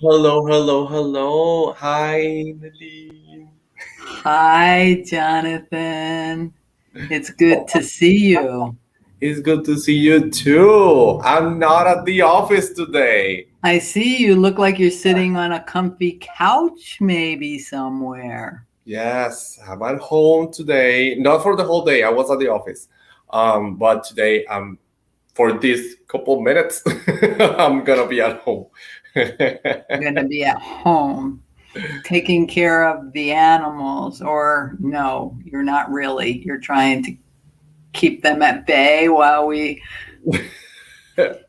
Hello, hello, hello. Hi, Nadine. Hi, Jonathan. It's good to see you. It's good to see you too. I'm not at the office today. I see you look like you're sitting on a comfy couch, maybe somewhere. Yes, I'm at home today. Not for the whole day. I was at the office. But today for this couple minutes, I'm gonna be at home. You're going to be at home taking care of the animals, or no, you're not really. You're trying to keep them at bay while we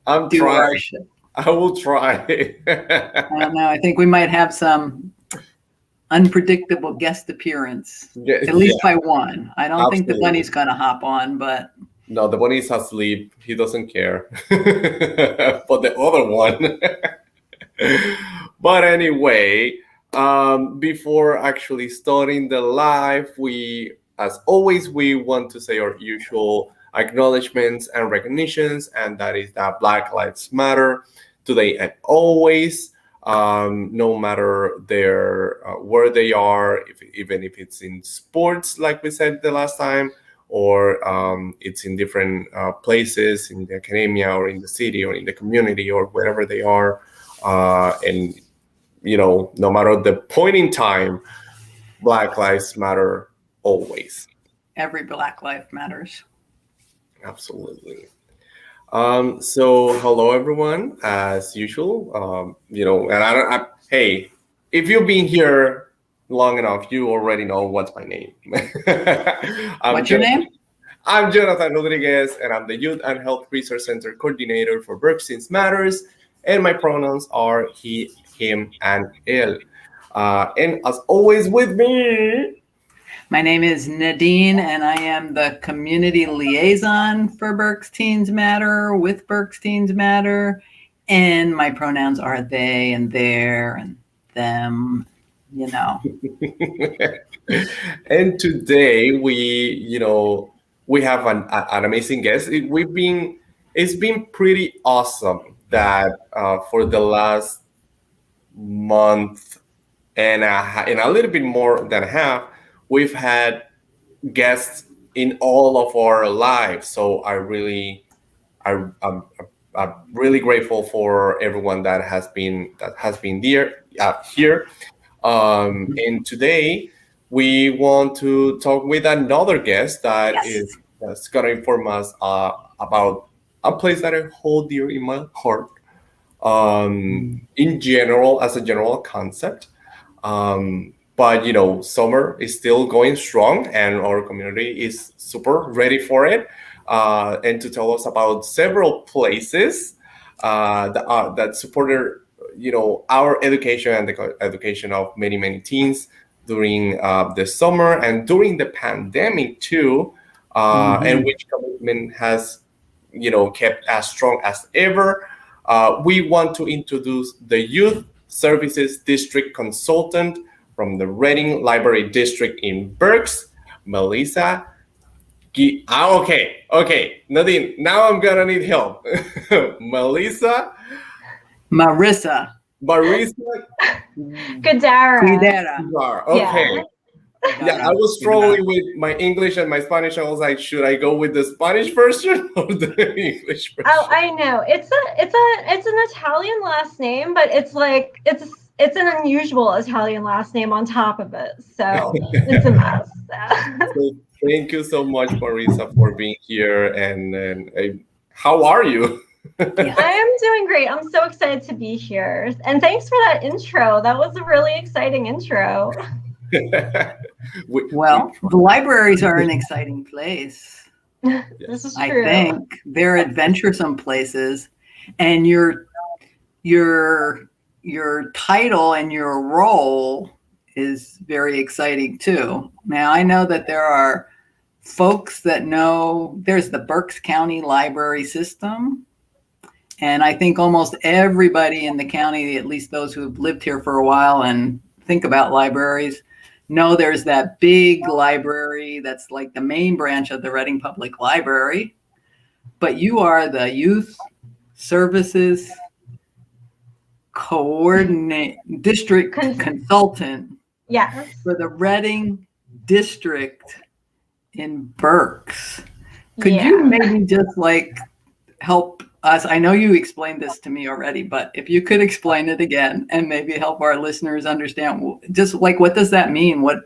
I'm do trying. our show. I will try. I don't know. I think we might have some unpredictable guest appearance, Yeah, at yeah, least by one. I don't think the absolutely. bunny's going to hop on, but No, the bunny is asleep. He doesn't care. But the other one. But anyway, before actually starting the live, as always, we want to say our usual acknowledgments and recognitions, and that is that Black Lives Matter today and always. No matter where they are, even if it's in sports, like we said the last time, or it's in different places in the academia or in the city or in the community or wherever they are. And no matter the point in time, Black Lives Matter always. every Black life matters. Absolutely. So hello everyone, as usual. And hey, if you've been here long enough, you already know what's my name. I'm What's your Jonathan. name? I'm Jonathan Rodriguez, and I'm the Youth and Health Resource Center Coordinator for Berkshire Matters, and my pronouns are he, him, and él. And as always, with me. My name is Nadine, and I am the community liaison for Berks Teens Matter with Berks Teens Matter. And my pronouns are they and their and them, you know. And today we have an amazing guest. It's been pretty awesome that for the last month and a little bit more than a half, we've had guests in all of our lives. So I'm really grateful for everyone that has been here. And today we want to talk with another guest Yes. that's gonna inform us about a place that I hold dear in my heart. In general, as a general concept. But summer is still going strong, and our community is super ready for it. And to tell us about several places that supported, our education and the education of many many teens during the summer and during the pandemic too, and Mm-hmm. which commitment has, kept as strong as ever. We want to introduce the Youth Services District Consultant from the Reading Library District in Berks, Melissa. Okay, Nadine. Now I'm gonna need help. Melissa, Marissa Marissa Guidara. Guidara. Okay. Yeah. Yeah, I Guidara. was Guidara. struggling with my English and my Spanish. I was like, should I go with the Spanish version or the English Oh, version? I know. It's an Italian last name, but it's an unusual Italian last name on top of it. So it's a mess. So thank you so much, Marisa, for being here. And how are you? Yeah. I am doing great. I'm so excited to be here. And thanks for that intro. That was a really exciting intro. we, we, Well, the libraries are an exciting place. This is I true. think they're adventuresome places, and your title and your role is very exciting too. Now I know that there are folks that know there's the Berks County Library System, and I think almost everybody in the county, at least those who have lived here for a while and think about libraries, know there's that big library that's like the main branch of the Reading Public Library. But you are the Youth Services district consultant Yes. for the Reading district in Berks. Could you maybe just like help us? I know you explained this to me already, but if you could explain it again and maybe help our listeners understand, just like, what does that mean? What?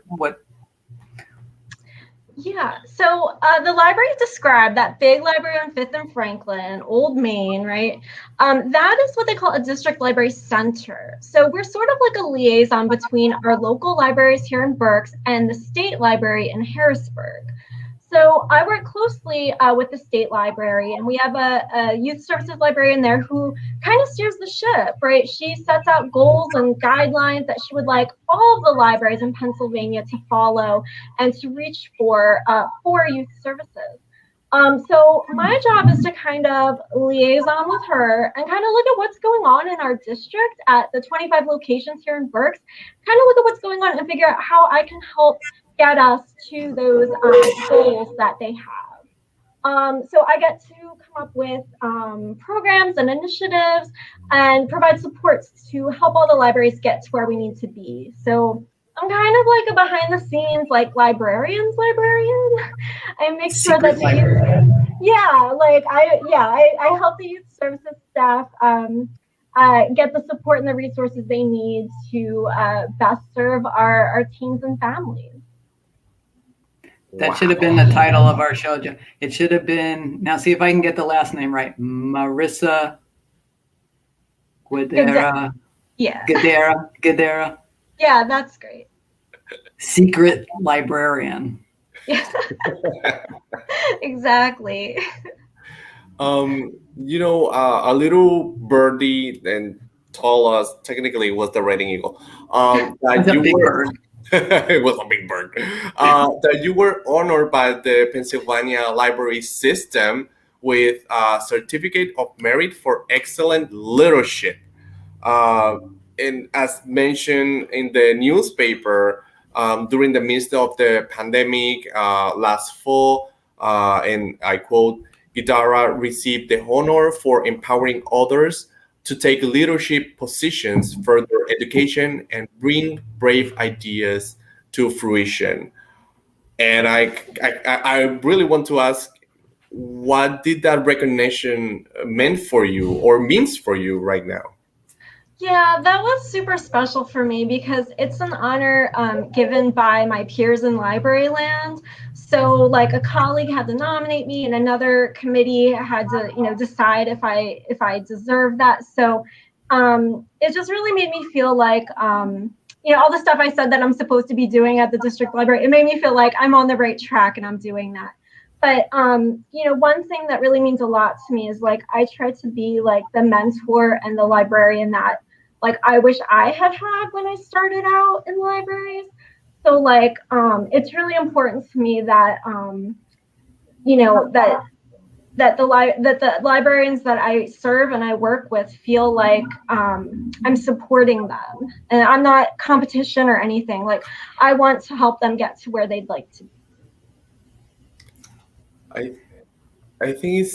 Yeah, so the library described, that big library on 5th and Franklin, Old Main, right? That is what they call a district library center. So we're sort of like a liaison between our local libraries here in Berks and the state library in Harrisburg. So I work closely with the state library, and we have a youth services librarian there who kind of steers the ship, right? She sets out goals and guidelines that she would like all of the libraries in Pennsylvania to follow and to reach for youth services. So my job is to kind of liaison with her and kind of look at what's going on in our district at the 25 locations here in Berks, kind of look at what's going on and figure out how I can help get us to those goals that they have. So I get to come up with programs and initiatives and provide supports to help all the libraries get to where we need to be. So I'm kind of like a behind the scenes, like librarian. I make sure that I help the youth services staff get the support and the resources they need to best serve our teens and families. That should have been the title of our show. It should have been, now see if I can get the last name right, Marissa Guidara. Yeah. Guidara. Yeah, that's great. Secret librarian. Yeah. Exactly. A little birdie and told us, technically it was the Reading Eagle, that you were. It was a big bird. That you were honored by the Pennsylvania library system with a certificate of merit for excellent leadership. And as mentioned in the newspaper, during the midst of the pandemic last fall, and I quote, Guidara received the honor for empowering others to take leadership positions, further education, and bring brave ideas to fruition. And I really want to ask, what did that recognition meant for you or means for you right now? Yeah, that was super special for me because it's an honor given by my peers in library land. So like a colleague had to nominate me and another committee had to, decide if I deserve that. So it just really made me feel like, all the stuff I said that I'm supposed to be doing at the district library, it made me feel like I'm on the right track and I'm doing that. But, one thing that really means a lot to me is like, I try to be like the mentor and the librarian that like I wish I had when I started out in libraries. So like it's really important to me that that the librarians that I serve and I work with feel like I'm supporting them and I'm not competition or anything. Like I want to help them get to where they'd like to be. I think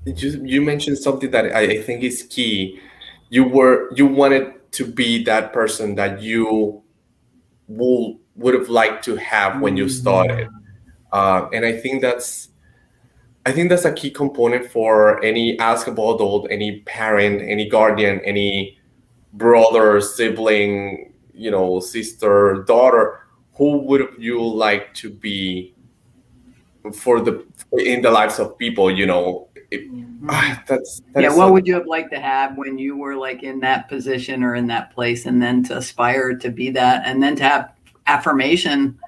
you mentioned something that I think is key. You wanted to be that person that you would have liked to have when you started, and I think that's a key component for any Askable adult, any parent, any guardian, any brother, sibling, sister, daughter. Who would you like to be in the lives of people? What would you have liked to have when you were like in that position or in that place, and then to aspire to be that, and then to have affirmation,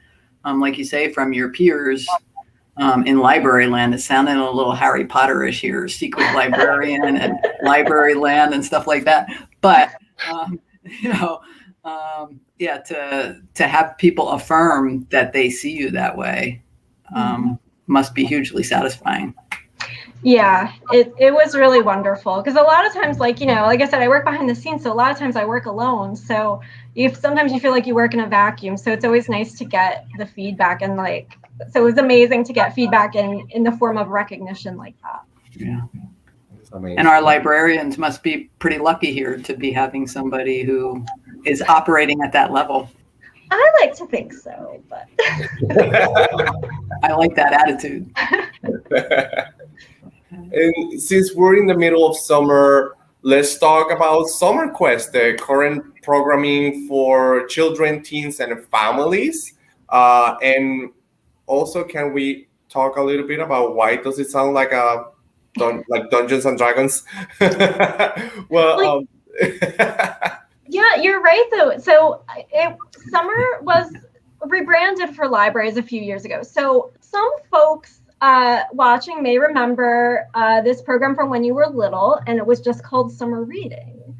like you say, from your peers in library land. It sounded a little Harry Potter-ish here, secret librarian and library land and stuff like that. But to have people affirm that they see you that way must be hugely satisfying. Yeah, it was really wonderful because a lot of times, like I said, I work behind the scenes, so a lot of times I work alone. So sometimes you feel like you work in a vacuum. So it's always nice to get the feedback and so it was amazing to get feedback in the form of recognition like that. Yeah. amazing. And our librarians must be pretty lucky here to be having somebody who is operating at that level. I like to think so, but I like that attitude. And since we're in the middle of summer, let's talk about Summer Quest, the current programming for children, teens, and families. And also, can we talk a little bit about why does it sound like like Dungeons and Dragons? Well, yeah, you're right though. So summer was rebranded for libraries a few years ago. So some folks watching may remember this program from when you were little, and it was just called summer reading.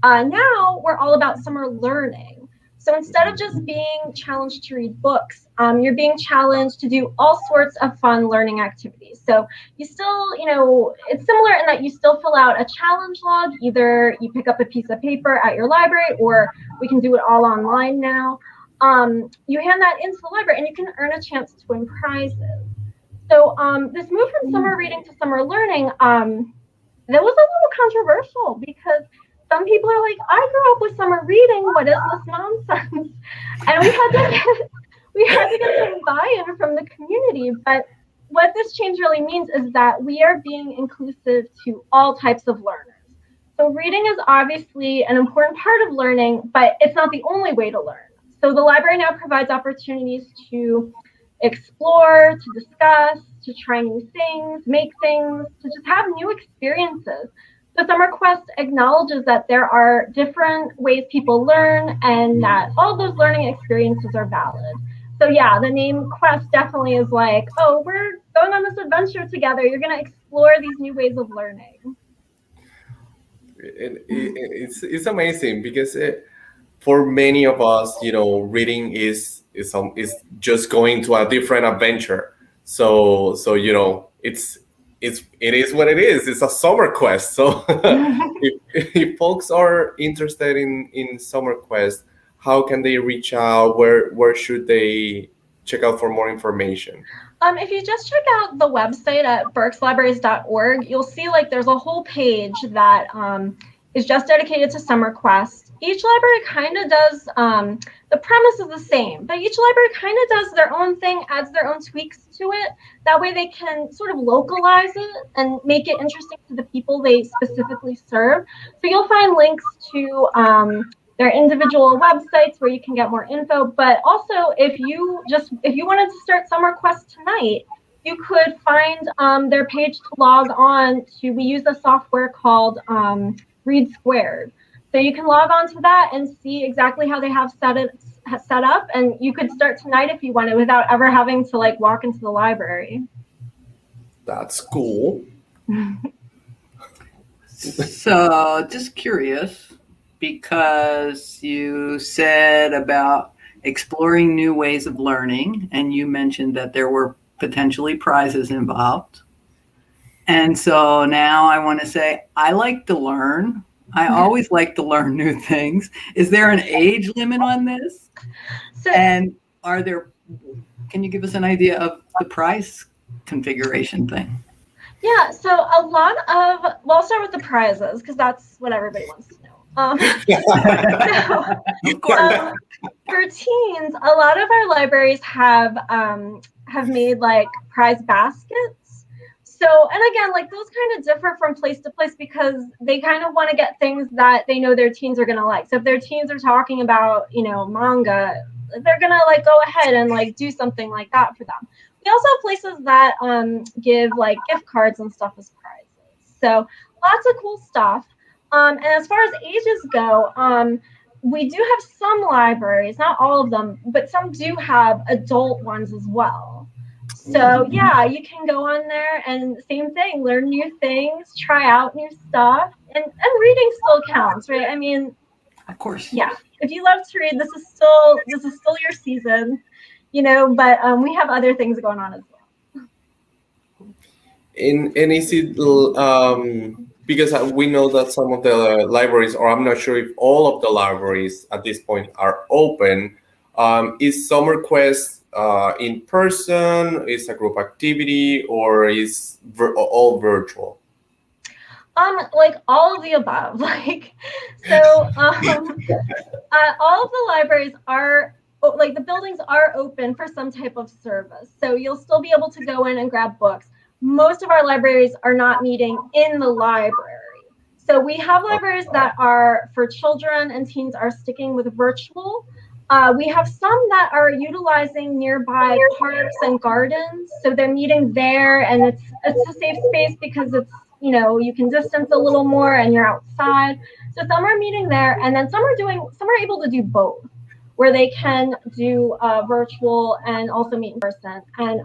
Now we're all about summer learning. So instead of just being challenged to read books, you're being challenged to do all sorts of fun learning activities. So you still, it's similar in that you still fill out a challenge log. Either you pick up a piece of paper at your library, or we can do it all online now. You hand that into the library and you can earn a chance to win prizes. So this move from summer reading to summer learning, that was a little controversial because some people are like, I grew up with summer reading. What is this nonsense? And we had to get some buy-in from the community. But what this change really means is that we are being inclusive to all types of learners. So reading is obviously an important part of learning, but it's not the only way to learn. So the library now provides opportunities to explore, to discuss, to try new things, make things, to just have new experiences. So Summer Quest acknowledges that there are different ways people learn and that all those learning experiences are valid. So yeah, the name Quest definitely is like, oh, we're going on this adventure together. You're going to explore these new ways of learning. It's amazing because for many of us, reading is just going to a different adventure. So it is what it is. It's a summer quest. So if folks are interested in summer quest, how can they reach out? Where should they check out for more information? If you just check out the website at berkslibraries.org, you'll see there's a whole page that is just dedicated to Summer Quest. Each library kind of does, the premise is the same, but each library kind of does their own thing, adds their own tweaks to it. That way they can sort of localize it and make it interesting to the people they specifically serve. So you'll find links to their individual websites where you can get more info. But also, if you wanted to start Summer Quest tonight, you could find their page to log on to. We use a software called Read Squared. So you can log on to that and see exactly how they have set up, and you could start tonight if you wanted without ever having to walk into the library. That's cool. So just curious, because you said about exploring new ways of learning, and you mentioned that there were potentially prizes involved. And so now I want to say, I like to learn. I always like to learn new things. Is there an age limit on this? And can you give us an idea of the prize configuration thing? Yeah, so I'll start with the prizes because that's what everybody wants to know. Of course. For teens, a lot of our libraries have made prize baskets. So, and again, those kind of differ from place to place because they kind of want to get things that they know their teens are going to like. So if their teens are talking about, manga, they're going to go ahead and do something like that for them. We also have places that give gift cards and stuff as prizes. So lots of cool stuff. And as far as ages go, we do have some libraries, not all of them, but some do have adult ones as well. So yeah, you can go on there and same thing, learn new things, try out new stuff, and reading still counts, right? I mean, of course. Yeah. If you love to read, this is still your season, but we have other things going on as well. And is it because we know that some of the libraries, or I'm not sure if all of the libraries at this point are open, is Summer Quest in person, is a group activity, or is all virtual? Like all of the above. Like, so all of the libraries are like the buildings are open for some type of service. So you'll still be able to go in and grab books. Most of our libraries are not meeting in the library. So we have libraries that are for children and teens are sticking with virtual. We have some that are utilizing nearby parks and gardens. So they're meeting there, and it's a safe space because it's, you know, you can distance a little more and you're outside. So some are meeting there, and then some are able to do both, where they can do virtual and also meet in person. And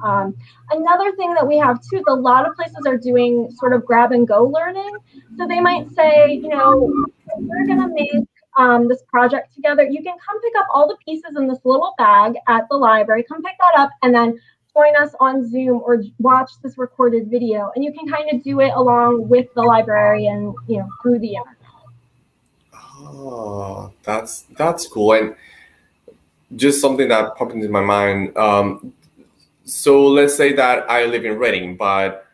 another thing that we have too is a lot of places are doing sort of grab and go learning. So they might say, you know, we're going to make this project together. You can come pick up all the pieces in this little bag at the library, come pick that up, and then join us on Zoom or watch this recorded video. And you can kind of do it along with the librarian, you know, through the internet. Oh, that's cool. And just something that popped into my mind. So let's say that I live in Reading, but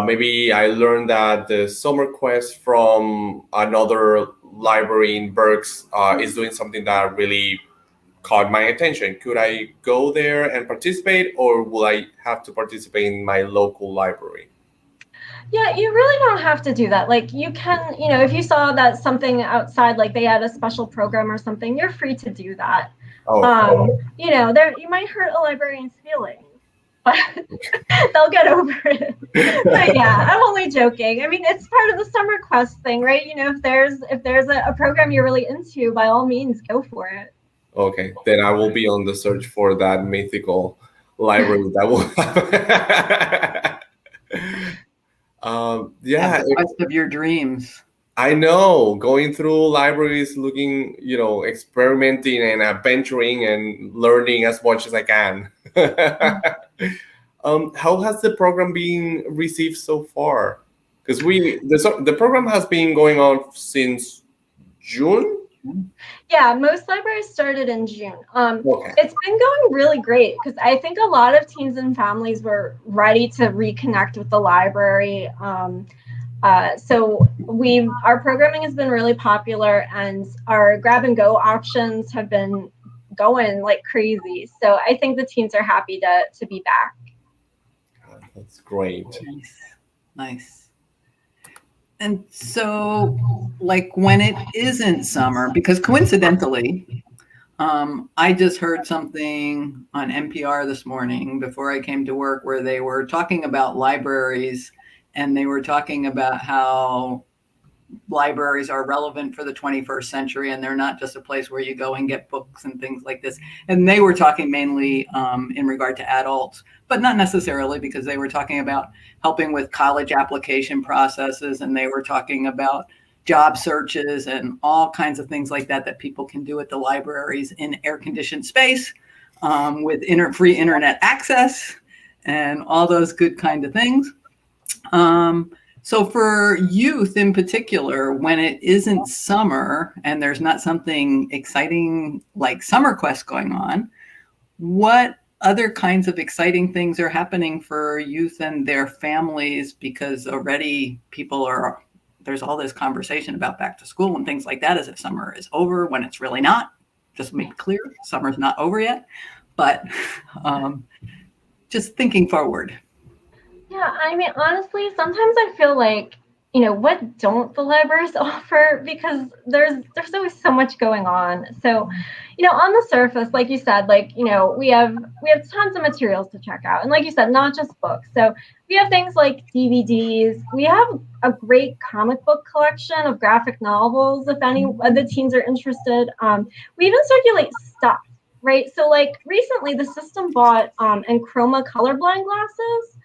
maybe I learned that the summer quest from another library in Berks is doing something that really caught my attention. Could I go there and participate, or will I have to participate in my local library? Yeah, you really don't have to do that. Like you can, you know, if you saw that something outside, like they had a special program or something, you're free to do that. Oh, You know, there you might hurt a librarian's feelings, but they'll get over it. But yeah, I'm only joking. I mean, it's part of the summer quest thing, right? You know, if there's a program you're really into, by all means, go for it. okay. Then I will be on the search for that mythical library that will have. Yeah, Have the quest of your dreams. I know. Going through libraries, looking, experimenting and adventuring and learning as much as I can. How has the program been received so far? Because the program has been going on since June. Yeah, most libraries started in June. Okay. It's been going really great because I think a lot of teens and families were ready to reconnect with the library. So our programming has been really popular, and our grab and go options have been going like crazy. So I think the teens are happy to be back. That's great. Nice. And so, like when it isn't summer, because coincidentally, I just heard something on NPR this morning before I came to work where they were talking about libraries, and they were talking about how libraries are relevant for the 21st century, and they're not just a place where you go and get books and things like this. And they were talking mainly in regard to adults, but not necessarily, because they were talking about helping with college application processes, and they were talking about job searches and all kinds of things like that people can do at the libraries in air-conditioned space with free internet access and all those good kind of things. So for youth in particular, when it isn't summer and there's not something exciting like Summer Quest going on, what other kinds of exciting things are happening for youth and their families? Because already there's all this conversation about back to school and things like that, as if summer is over when it's really not. Just to make it clear, summer's not over yet. But just thinking forward. Yeah, I mean, honestly, sometimes I feel like, you know, what don't the libraries offer? Because there's always so much going on. So, you know, on the surface, like you said, like, you know, we have tons of materials to check out. And like you said, not just books. So we have things like DVDs. We have a great comic book collection of graphic novels, if any of the teens are interested. We even circulate stuff, right? So like recently the system bought Enchroma colorblind glasses.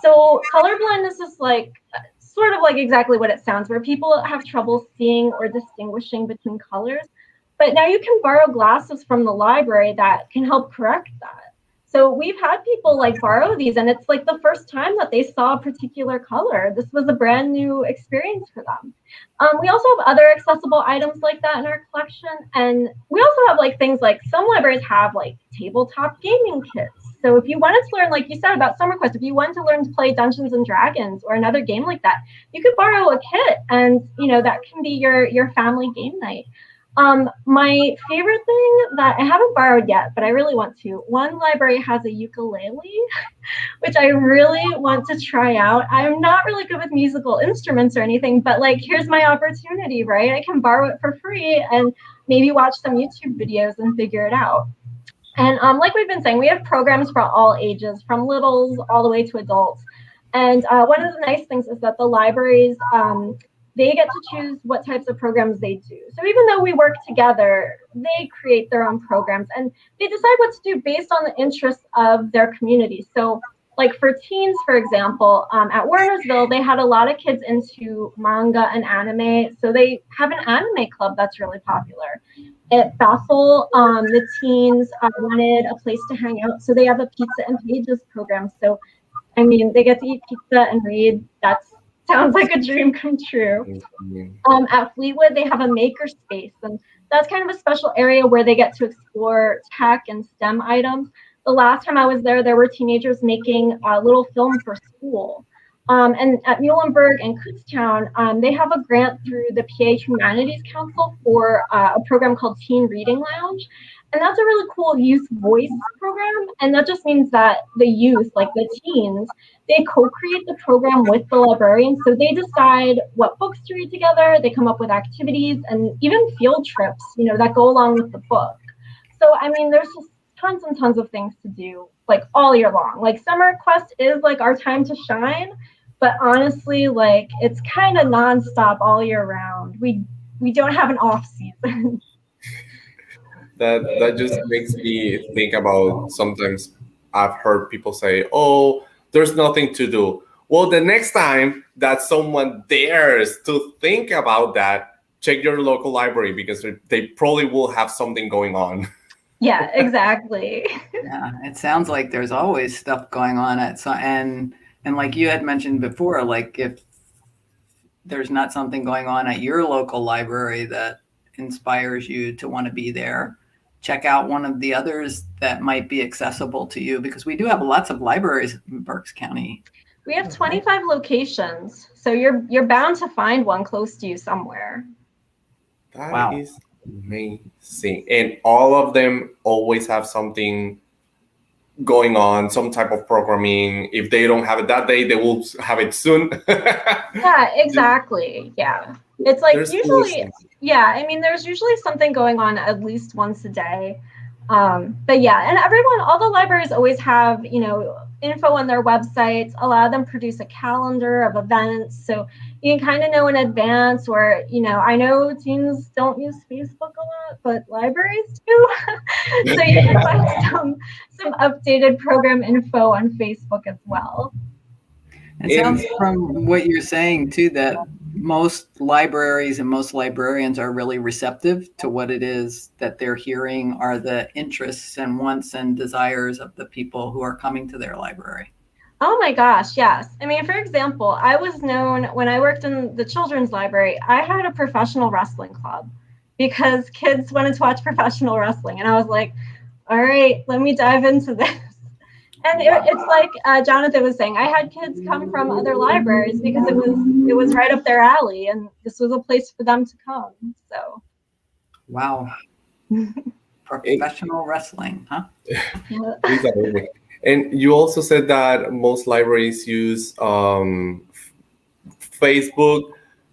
So colorblindness is like sort of like exactly what it sounds, where people have trouble seeing or distinguishing between colors. But now you can borrow glasses from the library that can help correct that. So we've had people like borrow these, and it's like the first time that they saw a particular color. This was a brand new experience for them. We also have other accessible items like that in our collection. And we also have like things like some libraries have like tabletop gaming kits. So if you wanted to learn, like you said about Summer Quest, if you wanted to learn to play Dungeons and Dragons or another game like that, you could borrow a kit, and that can be your family game night. My favorite thing that I haven't borrowed yet, but I really want to. One library has a ukulele, which I really want to try out. I'm not really good with musical instruments or anything, but like, here's my opportunity, right? I can borrow it for free and maybe watch some YouTube videos and figure it out. And like we've been saying, we have programs for all ages, from littles all the way to adults. And one of the nice things is that the libraries, they get to choose what types of programs they do. So even though we work together, they create their own programs, and they decide what to do based on the interests of their community. So like for teens, for example, at Wernersville, they had a lot of kids into manga and anime. So they have an anime club that's really popular. At Bethel, the teens wanted a place to hang out. So they have a Pizza and Pages program. So, I mean, they get to eat pizza and read. That sounds like a dream come true. At Fleetwood, they have a maker space. And that's kind of a special area where they get to explore tech and STEM items. The last time I was there, there were teenagers making a little film for school. And at Muhlenberg and Kutztown, they have a grant through the PA Humanities Council for a program called Teen Reading Lounge. And that's a really cool youth voice program. And that just means that the youth, like the teens, they co-create the program with the librarians. So they decide what books to read together. They come up with activities and even field trips, that go along with the book. So, I mean, there's just tons and tons of things to do, like all year long. Like Summer Quest is like our time to shine, but honestly, like it's kind of nonstop all year round. We don't have an off season. That just makes me think about, sometimes I've heard people say, "Oh, there's nothing to do." Well, the next time that someone dares to think about that, check your local library, because they probably will have something going on. Yeah, exactly. Yeah, it sounds like there's always stuff going on and like you had mentioned before, like if there's not something going on at your local library that inspires you to want to be there, check out one of the others that might be accessible to you, because we do have lots of libraries in Berks County. We have 25 locations, so you're bound to find one close to you somewhere. That is amazing. And all of them always have something going on, some type of programming. If they don't have it that day, they will have it soon. Yeah, exactly. Yeah. It's like usually, yeah, I mean, there's usually something going on at least once a day. But yeah, and all the libraries always have, info on their websites. A lot of them produce a calendar of events. So you can kind of know in advance, or, I know teens don't use Facebook a lot, but libraries do. So you can find some updated program info on Facebook as well. It sounds from what you're saying too that most libraries and most librarians are really receptive to what it is that they're hearing are the interests and wants and desires of the people who are coming to their library. Oh my gosh, yes. I mean, for example, I was known when I worked in the children's library, I had a professional wrestling club because kids wanted to watch professional wrestling. And I was like, all right, let me dive into this. And it's like Jonathan was saying, I had kids come from other libraries because it was right up their alley, and this was a place for them to come. So, wow, professional wrestling, huh? Yeah. And you also said that most libraries use Facebook,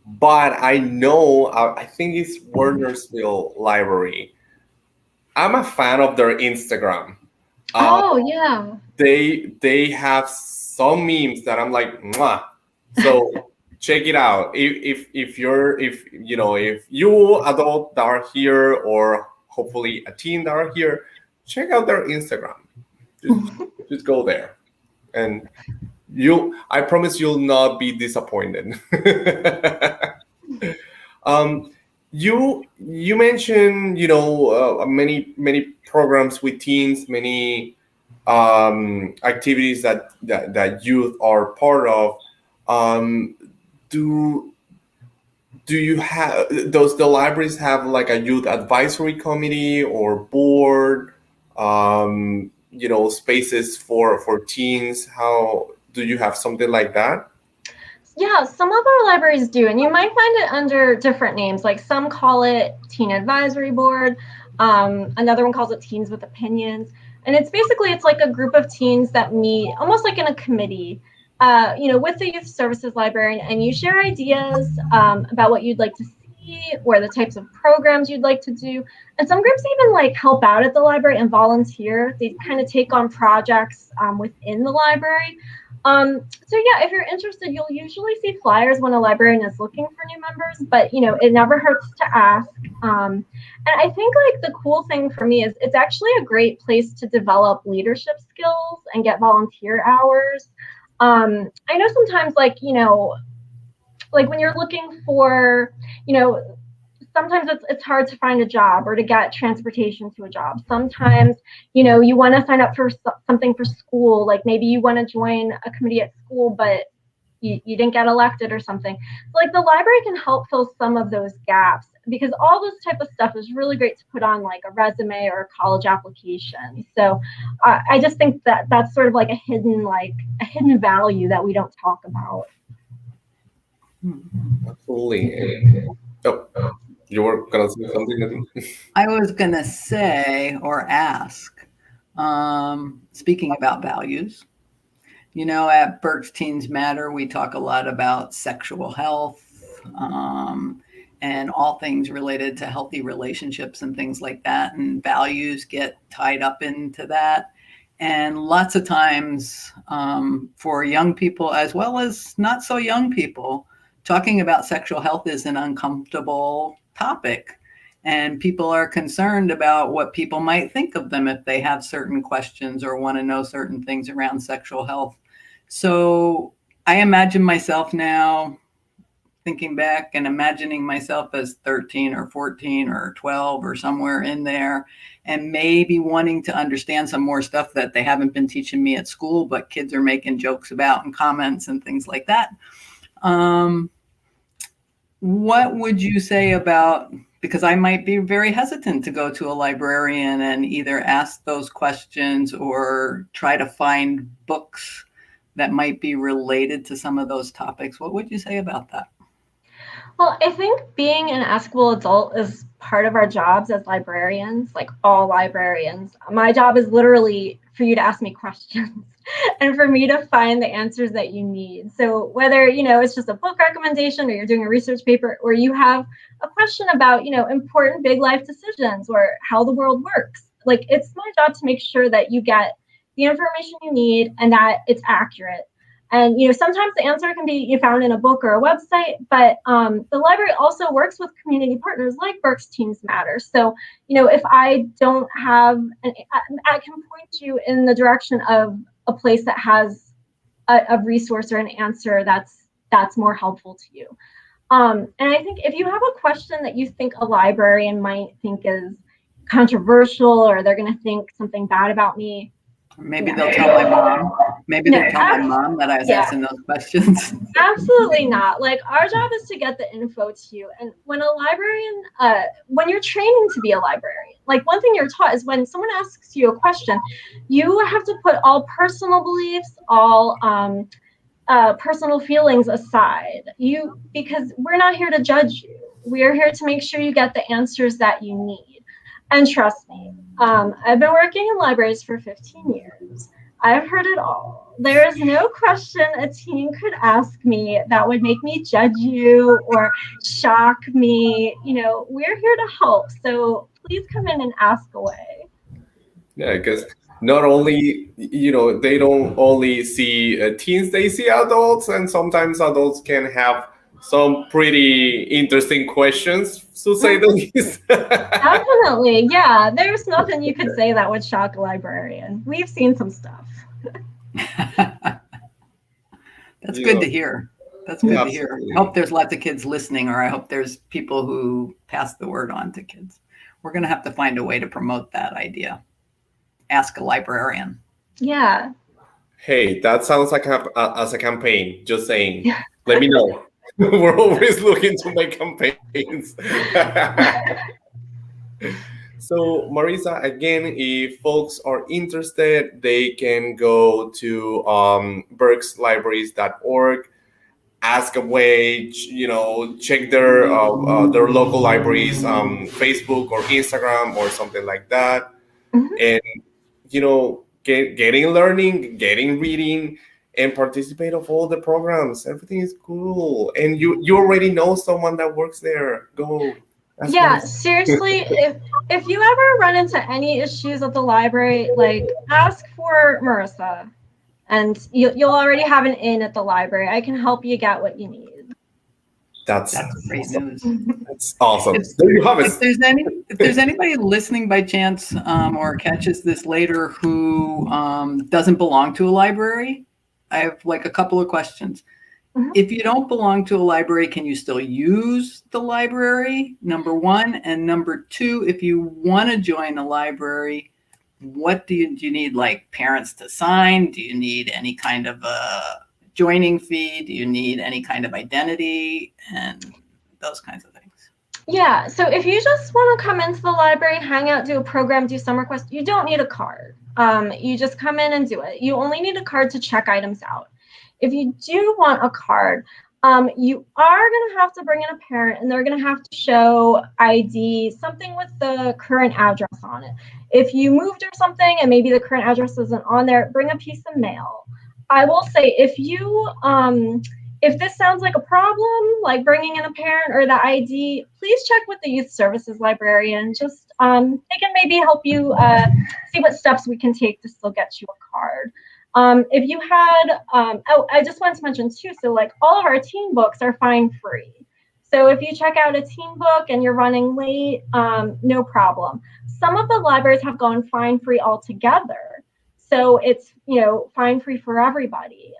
but I know I think it's Wernersville Library. I'm a fan of their Instagram. Oh yeah. They have some memes that I'm like, mwah. So check it out. If you adult that are here, or hopefully a teen that are here, check out their Instagram. Just go there, and I promise you'll not be disappointed. You mentioned many programs with teens, many activities that youth are part of. Do you have, does the libraries have like a youth advisory committee or board? spaces for teens? How do you have something like that? Yeah, some of our libraries do, and you might find it under different names. Like some call it Teen Advisory Board, another one calls it Teens with Opinions, and it's like a group of teens that meet almost like in a committee, with the youth services librarian, and you share ideas about what you'd like to see or the types of programs you'd like to do. And some groups even like help out at the library and volunteer. They kind of take on projects within the library. So yeah, if you're interested, you'll usually see flyers when a librarian is looking for new members, but it never hurts to ask. And I think like the cool thing for me is it's actually a great place to develop leadership skills and get volunteer hours. I know sometimes like when you're looking for, sometimes it's hard to find a job or to get transportation to a job. Sometimes, you want to sign up for something for school, like maybe you want to join a committee at school, but you didn't get elected or something. So, like the library can help fill some of those gaps because all this type of stuff is really great to put on like a resume or a college application. So I just think that that's sort of like a hidden value that we don't talk about. Absolutely. Oh, you were gonna say something, Nadine? I was going to say or ask, speaking about values, at Berks Teens Matter, we talk a lot about sexual health and all things related to healthy relationships and things like that. And values get tied up into that. And lots of times for young people, as well as not so young people, talking about sexual health is an uncomfortable topic. And people are concerned about what people might think of them if they have certain questions or want to know certain things around sexual health. So I imagine myself now thinking back and imagining myself as 13 or 14 or 12 or somewhere in there, and maybe wanting to understand some more stuff that they haven't been teaching me at school, but kids are making jokes about and comments and things like that. What would you say about, because I might be very hesitant to go to a librarian and either ask those questions or try to find books that might be related to some of those topics. What would you say about that? Well, I think being an Askable adult is part of our jobs as librarians, like all librarians. My job is literally for you to ask me questions and for me to find the answers that you need. So whether, it's just a book recommendation or you're doing a research paper or you have a question about, important big life decisions or how the world works, like it's my job to make sure that you get the information you need and that it's accurate. And sometimes the answer can be found in a book or a website, but the library also works with community partners like Berks Teens Matter. So if I don't have, I can point you in the direction of a place that has a resource or an answer that's more helpful to you. And I think if you have a question that you think a librarian might think is controversial or they're going to think something bad about me, maybe they'll tell my mom. Maybe they'll tell my mom that I was asking those questions. Absolutely not. Like our job is to get the info to you. And when a librarian, when you're training to be a librarian, like one thing you're taught is when someone asks you a question, you have to put all personal beliefs, all personal feelings aside. Because we're not here to judge you. We are here to make sure you get the answers that you need. And trust me, I've been working in libraries for 15 years. I've heard it all. There is no question a teen could ask me that would make me judge you or shock me. We're here to help. So please come in and ask away. Yeah, because not only, they don't only see teens, they see adults, and sometimes adults can have some pretty interesting questions, to say the least. Definitely. Yeah. There's nothing you could say that would shock a librarian. We've seen some stuff. That's good to hear. That's good to hear. I hope there's lots of kids listening, or I hope there's people who pass the word on to kids. We're going to have to find a way to promote that idea. Ask a librarian. Yeah. Hey, that sounds like as a campaign. Just saying. Let me know. We're always looking to make campaigns. So, Marissa, again, if folks are interested, they can go to berkslibraries.org, ask away, check their local libraries, Facebook or Instagram or something like that, Mhm. and getting learning, getting reading, and participate of all the programs. Everything is cool, and you already know someone that works there. Go. That's Yeah, Marissa. seriously, if you ever run into any issues at the library, like ask for Marissa, and you'll already have an in at the library. I can help you get what you need. That's That's great awesome. news. That's awesome. If, There you have if it. there's anybody listening by chance or catches this later who doesn't belong to a library, I have like a couple of questions. Mhm. If you don't belong to a library, can you still use the library? Number one. And number two, if you want to join a library, what do you need, like parents to sign? Do you need any kind of a joining fee? Do you need any kind of identity and those kinds of things? Yeah, so if you just want to come into the library, hang out, do a program, do summer quest, you don't need a card. You just come in and do it. You only need a card to check items out. If you do want a card, you are going to have to bring in a parent, and they're going to have to show ID, something with the current address on it. If you moved or something and maybe the current address isn't on there, bring a piece of mail. I will say, if this sounds like a problem, like bringing in a parent or the ID, please check with the youth services librarian. Just they can maybe help you see what steps we can take to still get you a card. If you had, I just wanted to mention too, so like all of our teen books are fine free. So if you check out a teen book and you're running late, no problem. Some of the libraries have gone fine free altogether. So it's, fine free for everybody.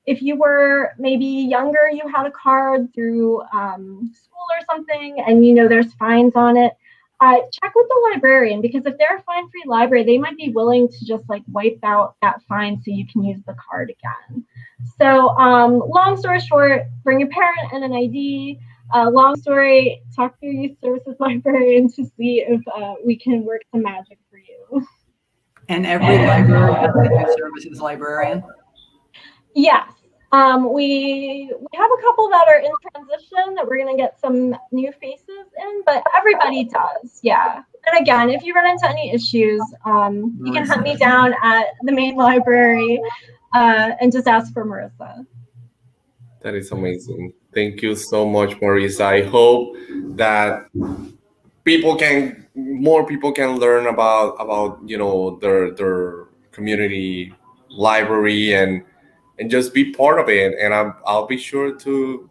If you were maybe younger, you had a card through school or something, and there's fines on it, check with the librarian, because if they're a fine-free library, they might be willing to just like wipe out that fine so you can use the card again. So long story short, bring your parent and an ID. Long story, talk to your youth services librarian to see if we can work some magic for you. And every library has a youth services librarian? Yes. We have a couple that are in transition that we're going to get some new faces in, but everybody does. Yeah. And again, if you run into any issues, you can hunt me down at the main library and just ask for Marissa. That is amazing. Thank you so much, Marissa. I hope that more people can learn about their community library and just be part of it. And I'll be sure to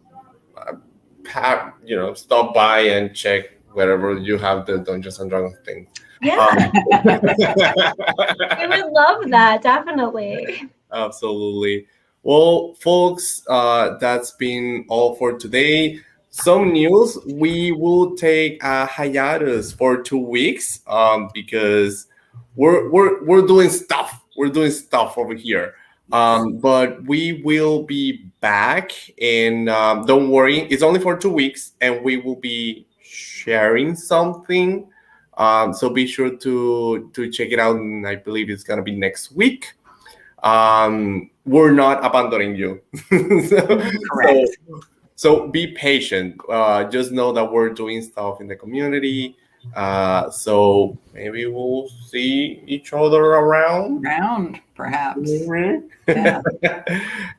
stop by and check wherever you have the Dungeons and Dragons thing. Yeah. We would love that, definitely. Absolutely. Well, folks, that's been all for today. Some news: we will take a hiatus for 2 weeks because we're doing stuff. We're doing stuff over here. But we will be back, and don't worry, it's only for 2 weeks, and we will be sharing something. So be sure to check it out, and I believe it's gonna be next week. We're not abandoning you. Correct. So be patient. Just know that we're doing stuff in the community. So maybe we'll see each other around. Perhaps. Mhm. Yeah.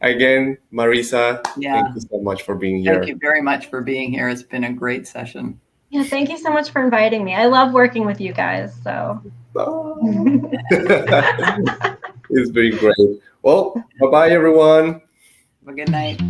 Again, Marissa, Yeah. thank you so much for being here. Thank you very much for being here. It's been a great session. Yeah, thank you so much for inviting me. I love working with you guys. So It's been great. Well, bye-bye, everyone. Have a good night.